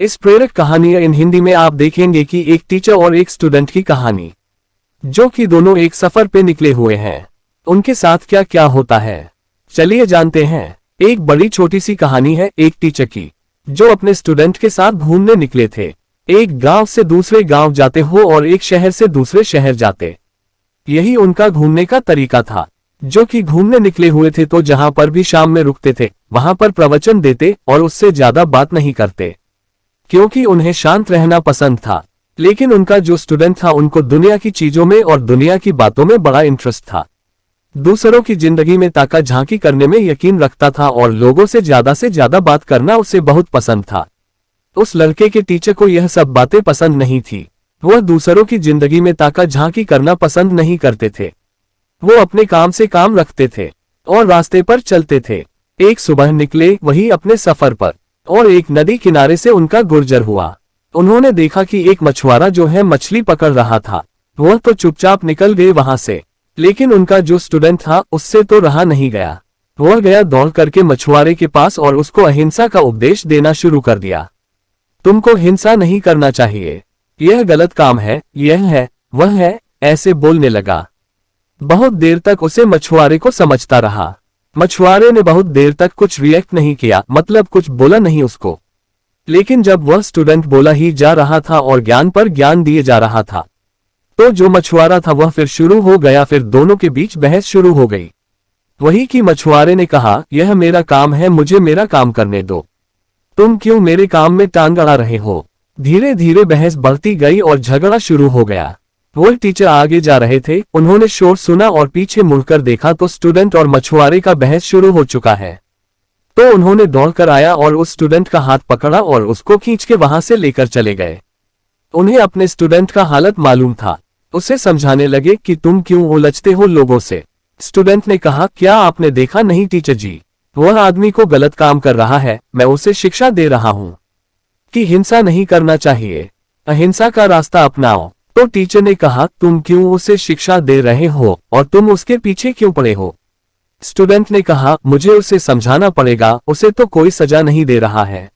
इस प्रेरक कहानी इन हिंदी में आप देखेंगे कि एक टीचर और एक स्टूडेंट की कहानी, जो कि दोनों एक सफर पे निकले हुए हैं। उनके साथ क्या क्या होता है, चलिए जानते हैं। एक बड़ी छोटी सी कहानी है एक टीचर की, जो अपने स्टूडेंट के साथ घूमने निकले थे। एक गांव से दूसरे गांव जाते हो और एक शहर से दूसरे शहर जाते, यही उनका घूमने का तरीका था। जो कि घूमने निकले हुए थे तो जहां पर भी शाम में रुकते थे वहां पर प्रवचन देते और उससे ज्यादा बात नहीं करते, क्योंकि उन्हें शांत रहना पसंद था। लेकिन उनका जो स्टूडेंट था उनको दुनिया की चीजों में और दुनिया की बातों में बड़ा इंटरेस्ट था। दूसरों की जिंदगी में ताका झांकी करने में यकीन रखता था और लोगों से ज्यादा बात करना उसे बहुत पसंद था। उस लड़के के टीचर को यह सब बातें पसंद नहीं थी। वह दूसरों की जिंदगी में ताका झांकी करना पसंद नहीं करते थे। वो अपने काम से काम रखते थे और रास्ते पर चलते थे। एक सुबह निकले वही अपने सफर पर, और एक नदी किनारे से उनका गुजर हुआ। उन्होंने देखा कि एक मछुआरा जो है मछली पकड़ रहा था। वह तो चुपचाप निकल गए वहां से, लेकिन उनका जो स्टूडेंट था उससे तो रहा नहीं गया। वह गया दौड़ करके मछुआरे के पास और उसको अहिंसा का उपदेश देना शुरू कर दिया। तुमको हिंसा नहीं करना चाहिए, यह गलत काम है, यह है वह है, ऐसे बोलने लगा। बहुत देर तक उसे मछुआरे को समझता रहा। मछुआरे ने बहुत देर तक कुछ रिएक्ट नहीं किया, मतलब कुछ बोला नहीं उसको। लेकिन जब वह स्टूडेंट बोला ही जा रहा था और ज्ञान पर ज्ञान दिए जा रहा था, तो जो मछुआरा था वह फिर शुरू हो गया। फिर दोनों के बीच बहस शुरू हो गई। वही कि मछुआरे ने कहा, यह मेरा काम है, मुझे मेरा काम करने दो, तुम क्यों मेरे काम में टांग अड़ा रहे हो। धीरे धीरे बहस बढ़ती गई और झगड़ा शुरू हो गया। वह टीचर आगे जा रहे थे, उन्होंने शोर सुना और पीछे मुड़कर देखा तो स्टूडेंट और मछुआरे का बहस शुरू हो चुका है। तो उन्होंने दौड़कर आया और उस स्टूडेंट का हाथ पकड़ा और उसको खींच के वहां से लेकर चले गए। उन्हें अपने स्टूडेंट का हालत मालूम था। उसे समझाने लगे कि तुम क्यों उलझते हो लोगों से। स्टूडेंट ने कहा, क्या आपने देखा नहीं टीचर जी, वह आदमी को गलत काम कर रहा है, मैं उसे शिक्षा दे रहा हूं कि हिंसा नहीं करना चाहिए, अहिंसा का रास्ता अपनाओ। तो टीचर ने कहा, तुम क्यों उसे शिक्षा दे रहे हो और तुम उसके पीछे क्यों पड़े हो। स्टूडेंट ने कहा, मुझे उसे समझाना पड़ेगा, उसे तो कोई सजा नहीं दे रहा है।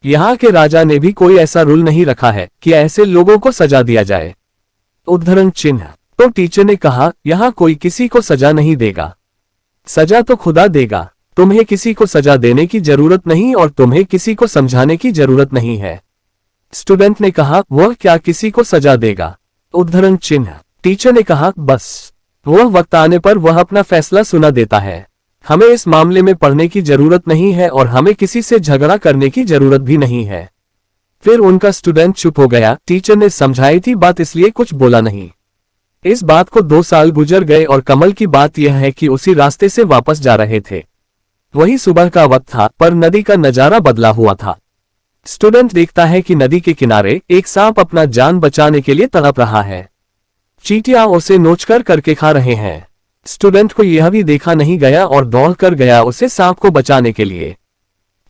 यहाँ के राजा ने भी कोई ऐसा रूल नहीं रखा है कि ऐसे लोगों को सजा दिया जाए। उद्धरण चिन्ह। तो टीचर ने कहा, यहाँ कोई किसी को सजा नहीं देगा, सजा तो खुदा देगा। तुम्हें किसी को सजा देने की जरूरत नहीं और तुम्हें किसी को समझाने की जरूरत नहीं है। स्टूडेंट ने कहा, वह क्या किसी को सजा देगा। उद्धरण चिन्ह। टीचर ने कहा, बस वह वक्त आने पर वह अपना फैसला सुना देता है, हमें इस मामले में पढ़ने की जरूरत नहीं है और हमें किसी से झगड़ा करने की जरूरत भी नहीं है। फिर उनका स्टूडेंट चुप हो गया। टीचर ने समझाई थी बात, इसलिए कुछ बोला नहीं। इस बात को 2 साल गुजर गए और कमल की बात यह है कि उसी रास्ते से वापस जा रहे थे। वही सुबह का वक्त था, पर नदी का नजारा बदला हुआ था। स्टूडेंट देखता है कि नदी के किनारे एक सांप अपना जान बचाने के लिए तड़प रहा है। चींटियां उसे नोचकर करके खा रहे हैं। स्टूडेंट को यह भी देखा नहीं गया और दौड़ कर गया उसे सांप को बचाने के लिए।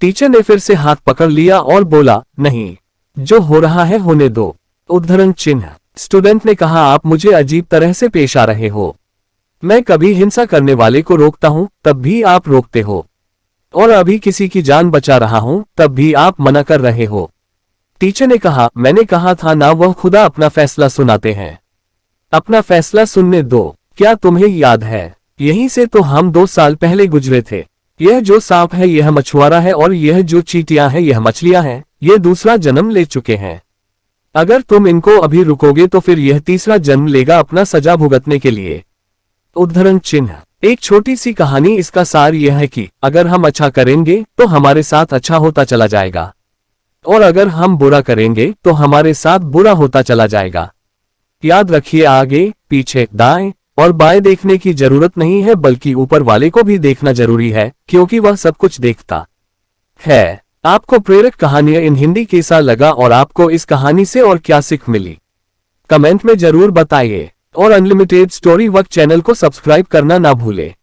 टीचर ने फिर से हाथ पकड़ लिया और बोला, नहीं, जो हो रहा है होने दो। उद्धरण चिन्ह। स्टूडेंट ने कहा, आप मुझे अजीब तरह से पेश आ रहे हो। मैं कभी हिंसा करने वाले को रोकता हूं तब भी आप रोकते हो, और अभी किसी की जान बचा रहा हूं तब भी आप मना कर रहे हो। टीचर ने कहा, मैंने कहा था ना, वह खुदा अपना फैसला सुनाते हैं, अपना फैसला सुनने दो। क्या तुम्हें याद है, यहीं से तो हम 2 साल पहले गुजरे थे। यह जो सांप है यह मछुआरा है और यह जो चींटियां हैं यह मछलियां हैं। ये दूसरा जन्म ले चुके हैं। अगर तुम इनको अभी रुकोगे तो फिर यह तीसरा जन्म लेगा अपना सजा भुगतने के लिए। उद्धरण चिन्ह। एक छोटी सी कहानी, इसका सार यह है कि अगर हम अच्छा करेंगे तो हमारे साथ अच्छा होता चला जाएगा, और अगर हम बुरा करेंगे तो हमारे साथ बुरा होता चला जाएगा। याद रखिए, आगे पीछे दाएं और बाएं देखने की जरूरत नहीं है, बल्कि ऊपर वाले को भी देखना जरूरी है, क्योंकि वह सब कुछ देखता है। आपको प्रेरक कहानियां इन हिंदी कैसा लगा और आपको इस कहानी से और क्या सीख मिली, कमेंट में जरूर बताइए। और अनलिमिटेड स्टोरी वर्क चैनल को सब्सक्राइब करना ना भूले।